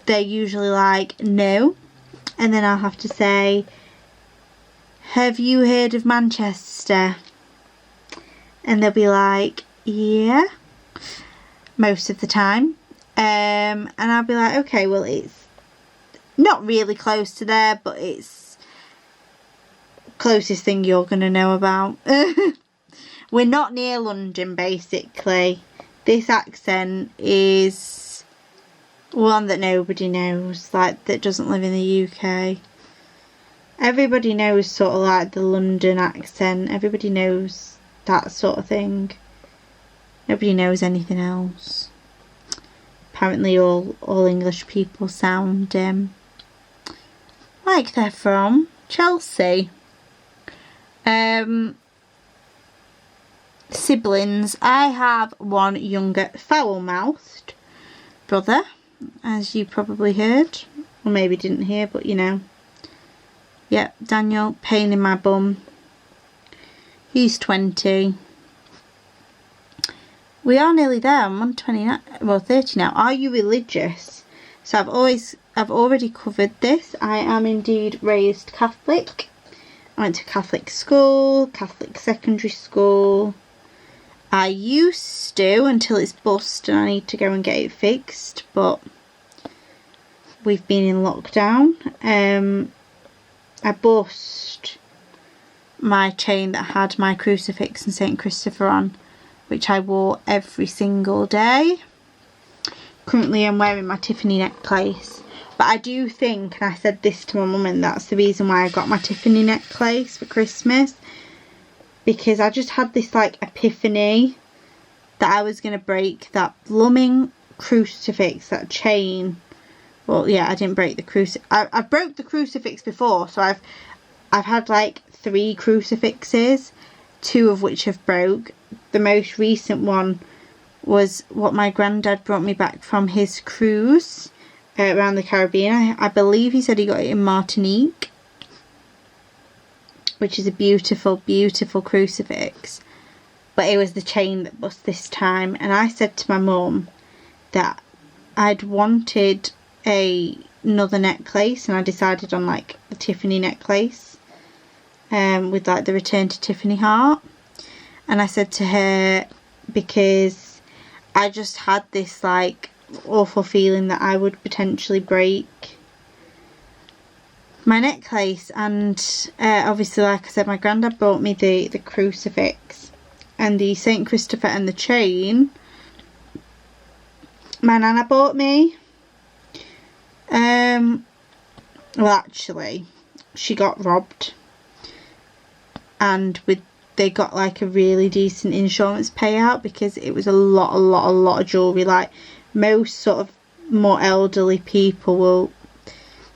They're usually like, no. And then I'll have to say, have you heard of Manchester? And they'll be like, yeah, most of the time. And I'll be like, okay, well, it's not really close to there, but it's closest thing you're going to know about. We're not near London, basically. This accent is one that nobody knows, like, that doesn't live in the UK. Everybody knows sort of like the London accent. Everybody knows that sort of thing. Nobody knows anything else. Apparently all English people sound like they're from Chelsea. Siblings. I have one younger foul-mouthed brother, as you probably heard, or maybe didn't hear, but you know. Yep, Daniel, pain in my bum. He's 20. We are nearly there. I'm on 29, well 30 now. Are you religious? So I've already covered this. I am indeed raised Catholic. I went to Catholic school, Catholic secondary school. I used to, until it's bust and I need to go and get it fixed, but we've been in lockdown. I bust my chain that had my crucifix and St. Christopher on, which I wore every single day. Currently I'm wearing my Tiffany necklace, but I do think, and I said this to my mum, and that's the reason why I got my Tiffany necklace for Christmas, because I just had this like epiphany that I was going to break that blooming crucifix, that chain. Well, yeah, I didn't break the crucifix. I broke the crucifix before, so I've had like 3 crucifixes, 2 of which have broke. The most recent one was what my granddad brought me back from his cruise around the Caribbean. I believe he said he got it in Martinique, which is a beautiful, beautiful crucifix. But it was the chain that bust this time. And I said to my mum that I'd wanted another necklace, and I decided on like the Tiffany necklace with like the Return to Tiffany heart. And I said to her, because I just had this like awful feeling that I would potentially break my necklace. And obviously, like I said, my granddad brought me the crucifix and the St. Christopher and the chain my nana bought me. Well, actually, she got robbed, and they got like a really decent insurance payout, because it was a lot of jewellery. Like most sort of more elderly people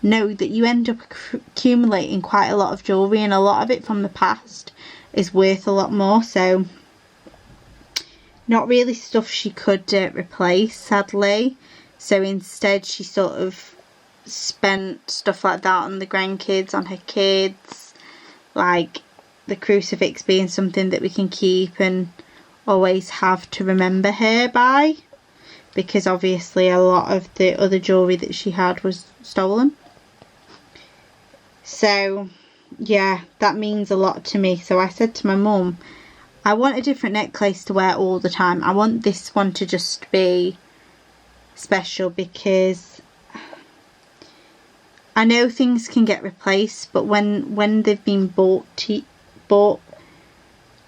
know that you end up accumulating quite a lot of jewellery, and a lot of it from the past is worth a lot more. So not really stuff she could replace, sadly. So instead she sort of spent stuff like that on the grandkids, on her kids, like the crucifix being something that we can keep and always have to remember her by, because obviously a lot of the other jewellery that she had was stolen. So yeah, that means a lot to me. So I said to my mum, I want a different necklace to wear all the time. I want this one to just be special, because I know things can get replaced, but when they've been bought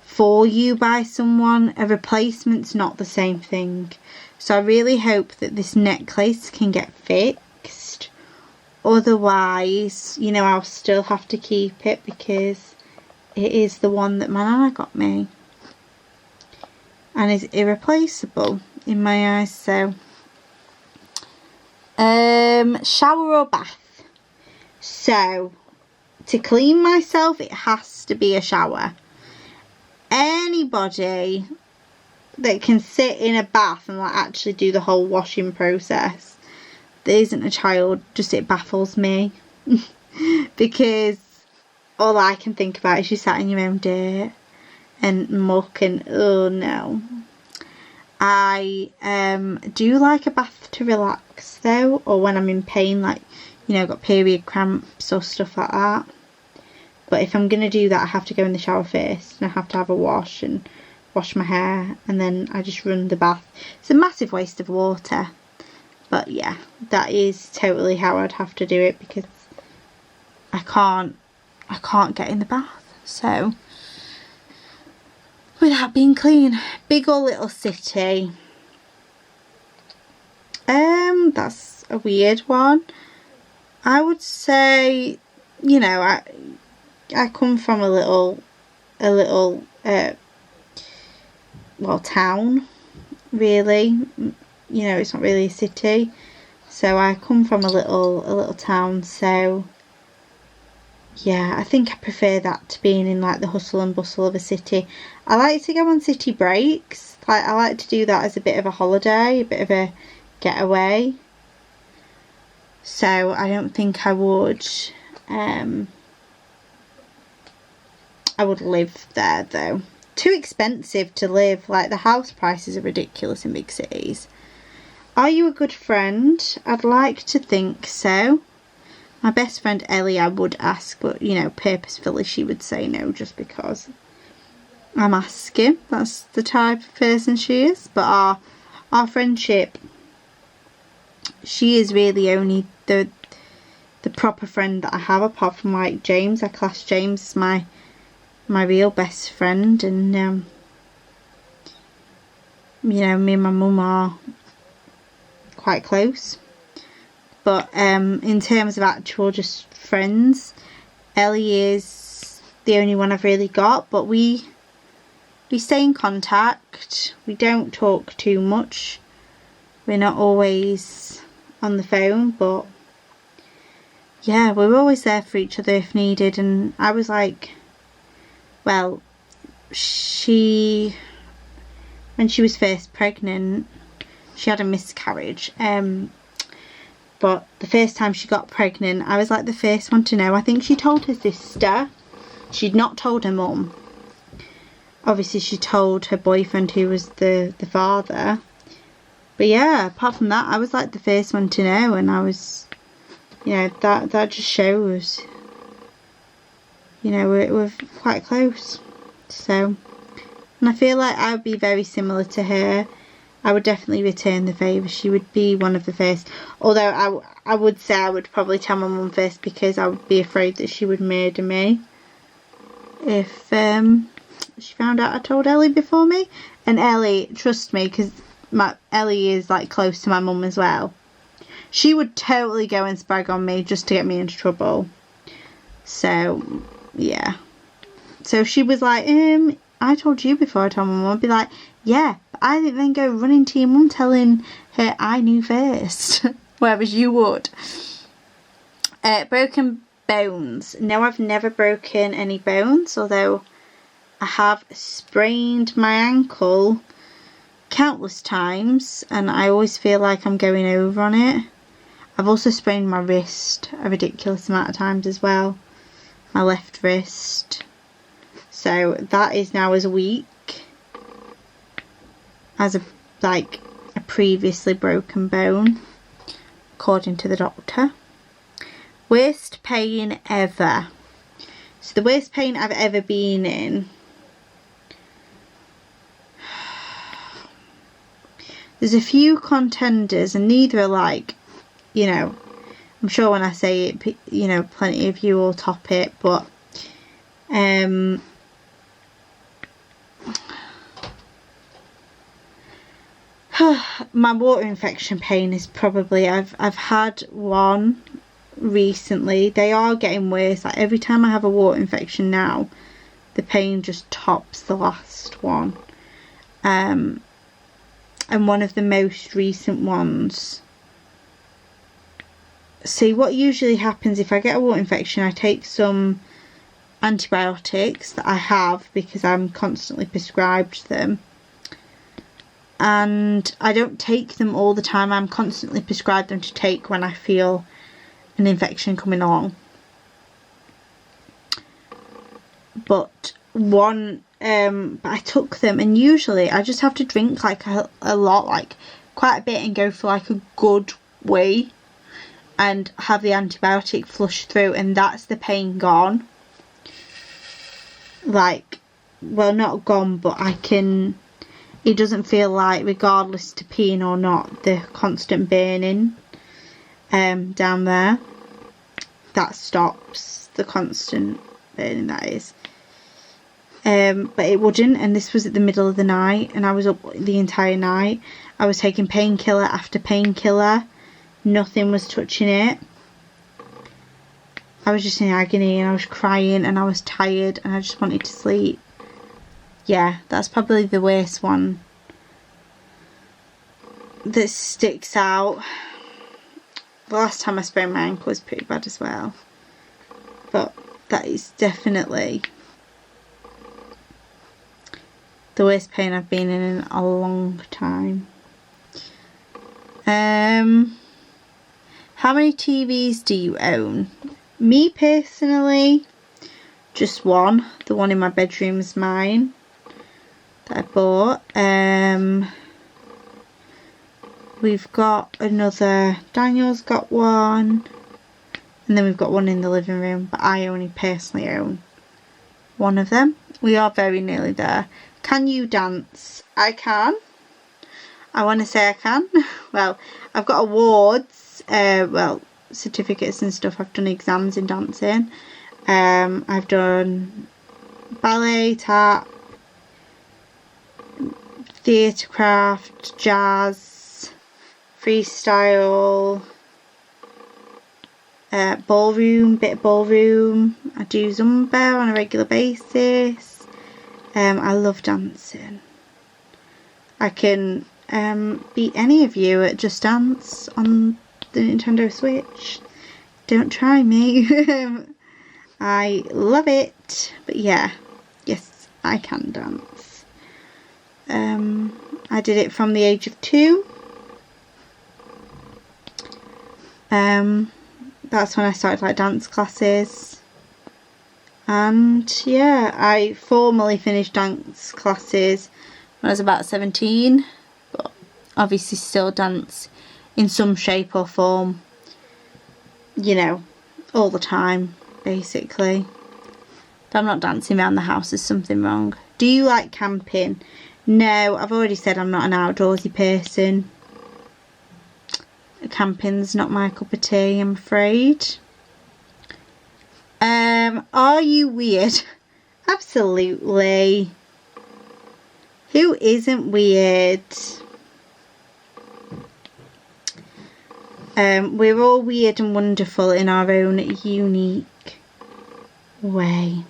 for you by someone, a replacement's not the same thing. So I really hope that this necklace can get fixed. Otherwise, you know, I'll still have to keep it, because it is the one that my nana got me and is irreplaceable in my eyes. So shower or bath? So to clean myself, it has to be a shower. Anybody that can sit in a bath and like actually do the whole washing process that isn't a child, just it baffles me. Because all I can think about is you sat in your own dirt and muck, and oh no. I do like a bath to relax though, or when I'm in pain, like, you know, got period cramps or stuff like that. But if I'm going to do that, I have to go in the shower first, and I have to have a wash and wash my hair, and then I just run the bath. It's a massive waste of water. But yeah, that is totally how I'd have to do it, because I can't get in the bath. So without being clean. Big or little city? That's a weird one. I would say, you know, I come from a little well, town, really. You know, it's not really a city. So I come from a little town, so yeah, I think I prefer that to being in like the hustle and bustle of a city. I like to go on city breaks. Like, I like to do that as a bit of a holiday, a bit of a getaway. So I don't think I would live there though. Too expensive to live. Like, the house prices are ridiculous in big cities. Are you a good friend? I'd like to think so. My best friend Ellie, I would ask, but you know, purposefully she would say no, just because I'm asking. That's the type of person she is. But our friendship, she is really only the proper friend that I have, apart from like James. I class James as my real best friend, and you know, me and my mum are quite close. But in terms of actual just friends, Ellie is the only one I've really got. But we stay in contact. We don't talk too much. We're not always on the phone, but yeah, we're always there for each other if needed. And I was like, well, when she was first pregnant, she had a miscarriage. But the first time she got pregnant, I was like the first one to know. I think she told her sister. She'd not told her mum. Obviously she told her boyfriend, who was the father. But yeah, apart from that, I was like the first one to know. And I was, you know, that just shows, you know, we're quite close. So, and I feel like I would be very similar to her. I would definitely return the favour. She would be one of the first. Although I would say I would probably tell my mum first, because I would be afraid that she would murder me if she found out I told Ellie before me. And Ellie, trust me, because Ellie is like close to my mum as well. She would totally go and sprag on me just to get me into trouble. So yeah. So she was like, I told you before I told my mum. I'd be like, yeah, but I didn't then go running to your mum telling her I knew first. Whereas you would. Broken bones. No, I've never broken any bones, although I have sprained my ankle countless times and I always feel like I'm going over on it. I've also sprained my wrist a ridiculous amount of times as well, my left wrist. So that is now as weak as a previously broken bone, according to the doctor. Worst pain ever. So the worst pain I've ever been in, there's a few contenders and neither are like, you know, I'm sure when I say it, you know, plenty of you will top it, but my water infection pain is probably, I've had one recently. They are getting worse. Like every time I have a water infection now, the pain just tops the last one. And one of the most recent ones, see, what usually happens if I get a water infection, I take some antibiotics that I have because I'm constantly prescribed them, and I don't take them all the time. I'm constantly prescribed them to take when I feel an infection coming along. But I took them, and usually I just have to drink like a lot, like quite a bit, and go for like a good wee and have the antibiotic flush through, and that's the pain gone. Like, well, not gone, but it doesn't feel like, regardless to peeing or not, the constant burning down there, that stops the constant burning, that is. But it wouldn't, and this was at the middle of the night, and I was up the entire night. I was taking painkiller after painkiller, nothing was touching it. I was just in agony, and I was crying, and I was tired, and I just wanted to sleep. Yeah, that's probably the worst one that sticks out. The last time I sprained my ankle was pretty bad as well, but that is definitely the worst pain I've been in a long time. How many TVs do you own? Me personally, just one. The one in my bedroom is mine, that I bought. We've got another, Daniel's got one, and then we've got one in the living room, but I only personally own one of them. We are very nearly there. Can you dance? I can. I want to say I can. Well, I've got awards, well, certificates and stuff. I've done exams in dancing. I've done ballet, tap, theatre craft, jazz, freestyle, ballroom, bit of ballroom. I do Zumba on a regular basis. I love dancing. I can beat any of you at Just Dance on the Nintendo Switch. Don't try me. I love it. But yeah, yes, I can dance. I did it from the age of 2. That's when I started like dance classes. And yeah, I formally finished dance classes when I was about 17, but obviously still dance in some shape or form, you know, all the time, basically. If I'm not dancing around the house, there's something wrong. Do you like camping? No, I've already said I'm not an outdoorsy person. Camping's not my cup of tea, I'm afraid. Are you weird? Absolutely. Who isn't weird? We're all weird and wonderful in our own unique way.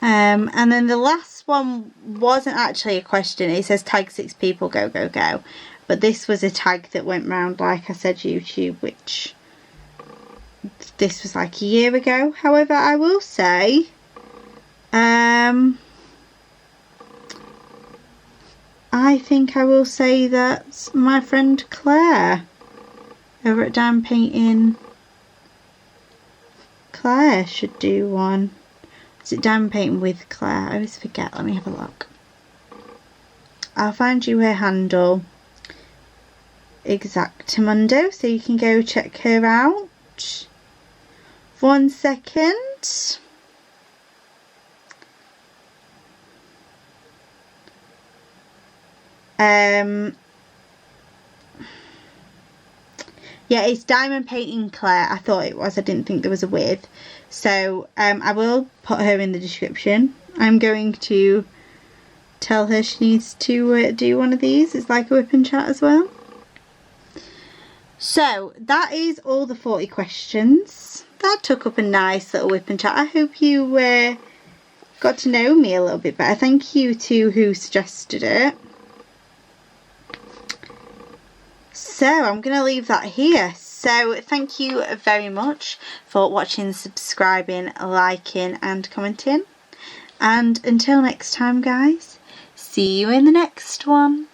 And then the last one wasn't actually a question. It says tag 6 people, go, go, go. But this was a tag that went round, like I said, YouTube, which this was like a year ago. However, I will say I think I will say that my friend Claire over at Diamond Painting, Claire should do one. Is it Diamond Painting with Claire? I always forget. Let me have a look. I'll find you her handle, Exactamundo, so you can go check her out. 1 second. Yeah, it's Diamond Painting Claire. I thought it was. I didn't think there was a with. So I will put her in the description. I'm going to tell her she needs to do one of these. It's like a WIP and Chat as well. So that is all the 40 questions. That took up a nice little WIP and Chat. I hope you got to know me a little bit better. Thank you to who suggested it. So I'm going to leave that here. So thank you very much for watching, subscribing, liking and commenting. And until next time guys, see you in the next one.